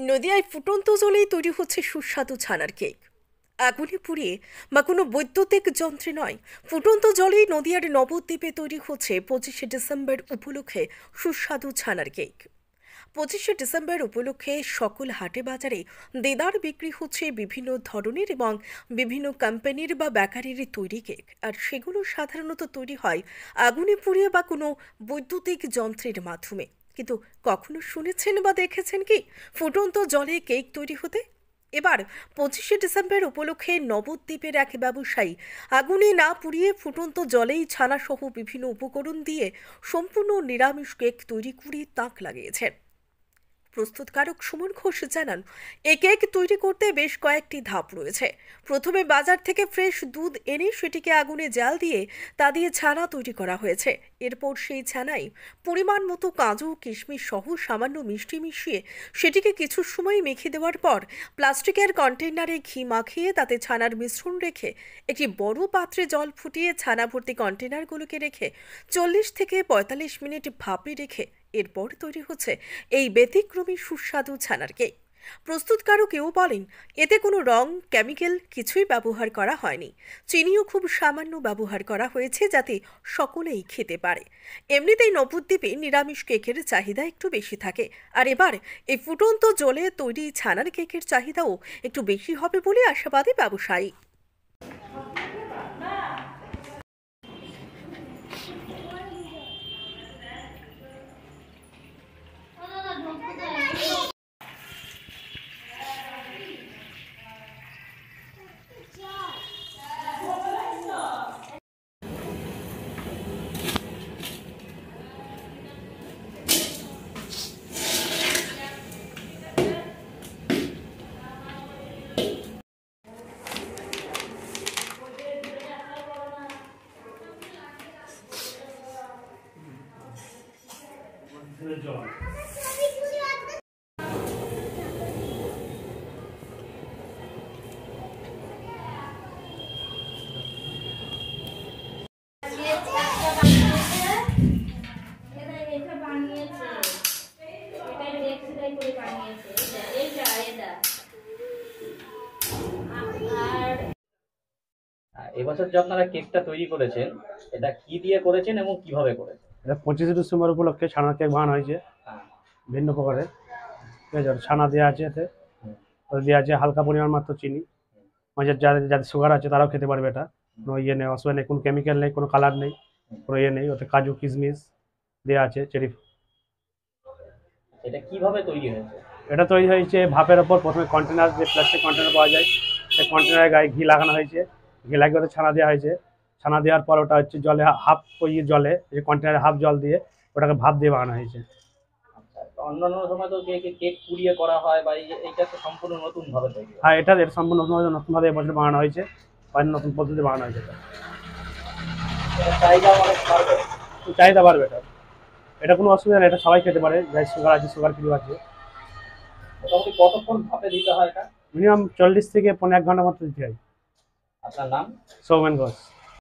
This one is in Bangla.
নদিয়ায় ফুটন্ত জলেই তৈরি হচ্ছে সুস্বাদু ছানার কেক। আগুনে পুড়িয়ে বা কোনো বৈদ্যুতিক যন্ত্রে নয়, ফুটন্ত জলেই নদিয়ার নবদ্বীপে তৈরি হচ্ছে 25শে ডিসেম্বর উপলক্ষে সুস্বাদু ছানার কেক। 25শে ডিসেম্বর উপলক্ষে সকল হাটে বাজারে দেদার বিক্রি হচ্ছে বিভিন্ন ধরনের এবং বিভিন্ন কোম্পানির বা বেকারির তৈরি কেক, আর সেগুলো সাধারণত তৈরি হয় আগুনে পুড়িয়ে বা কোনো বৈদ্যুতিক যন্ত্রের মাধ্যমে। কিন্তু কখনো শুনেছেন বা দেখেছেন কি ফুটন্ত জলে কেক তৈরি হতে? এবার 25শে ডিসেম্বর উপলক্ষে নবদ্বীপের এক ব্যবসায়ী আগুনে না পুড়িয়ে ফুটন্ত জলেই ছানাসহ বিভিন্ন উপকরণ দিয়ে সম্পূর্ণ নিরামিষ কেক তৈরি করে তাক লাগিয়েছেন। প্রস্তুতকারক সুমন ঘোষ জানান, এই কেক তৈরি করতে বেশ কয়েকটি ধাপ রয়েছে। প্রথমে বাজার থেকে ফ্রেশ দুধ এনে সেটিকে আগুনে জাল দিয়ে তা দিয়ে ছানা তৈরি করা হয়েছে। এরপর সেই ছানায় পরিমাণ মতো কাজু কিশমিশ সহ সামান্য মিষ্টি মিশিয়ে সেটিকে কিছু সময় মেখে দেওয়ার পর প্লাস্টিকের কন্টেইনারে ঘি মাখিয়ে তাতে ছানার মিশ্রণ রেখে একটি বড় পাত্রে জল ফুটিয়ে ছানা ভর্তি কন্টেইনারগুলোকে রেখে 40 থেকে 45 মিনিট ভাপে রেখে এরপর তৈরি হচ্ছে এই ব্যতিক্রমী সুস্বাদু ছানার কেক। প্রস্তুতকারকেও বলেন, এতে কোনো রং কেমিক্যাল কিছুই ব্যবহার করা হয়নি। চিনিও খুব সামান্য ব্যবহার করা হয়েছে যাতে সকলেই খেতে পারে। এমনিতেই নবদ্বীপে নিরামিষ কেকের চাহিদা একটু বেশি থাকে, আর এবার এই ফুটন্ত জলে তৈরি ছানার কেকের চাহিদাও একটু বেশি হবে বলে আশাবাদী ব্যবসায়ী। এবছর যে আপনারা কেকটা তৈরি করেছেন, এটা কি দিয়ে করেছেন এবং কিভাবে করেছেন? এটা 25শে ডিসেম্বর উপলক্ষে ছানার কেক বানানো হয়েছে ভিন্ন প্রকারের। ঠিক আছে, ছানা দেওয়া আছে এতে, ওতে দেওয়া আছে হালকা পরিমাণ মাত্র চিনি। মাঝে যাদের সুগার আছে তারাও খেতে পারবে। এটা কোনো ইয়ে নেই, অসুবিধা নেই, কোনো কেমিক্যাল নেই, কোনো কালার নেই, কোনো ইয়ে নেই। ওতে কাজু কিশমিশ দেওয়া আছে, চেরি। এটা কিভাবে তৈরি হয়েছে? এটা তৈরি হয়েছে ভাপের ওপর। প্রথমে কন্টেনার, যে প্লাস্টিক কন্টেনার পাওয়া যায়, সেই কন্টেনারের গায়ে ঘি লাগানো হয়েছে। ঘি লাগিয়ে ওতে ছানা দেওয়া হয়েছে। ছানা দেওয়ার পর ওটা হচ্ছে জলে হাফ, ওই জলে যে কন্টেনারে হাফ জল দিয়ে ওটাকে ভাপ দিয়ে বানানো হয়েছে। আচ্ছা, তো অন্যান্য সময় তো কেক পুড়িয়ে করা হয়, বা এইটা তো সম্পূর্ণ নতুন ভাবে তৈরি। হ্যাঁ, এটা সম্পূর্ণ নতুনভাবে এবছর বানানো হয়েছে, নতুন পদ্ধতি বানানো হয়েছে। এটা চাহিদা অনেক বাড়বে। চাহিদা বাড়বে এটা, এটা কোনো অসুবিধা নেই। এটা সবাই খেতে পারে, যাই সুগার আছে, সুগার ফ্রি আছে। মোটামুটি কতক্ষণ ভাপে দিতে হয় এটা? মিনিমাম 40 থেকে 1.5 ঘন্টা মতো দিতে হয়। আপনার নাম? সৌমেন ঘোষ।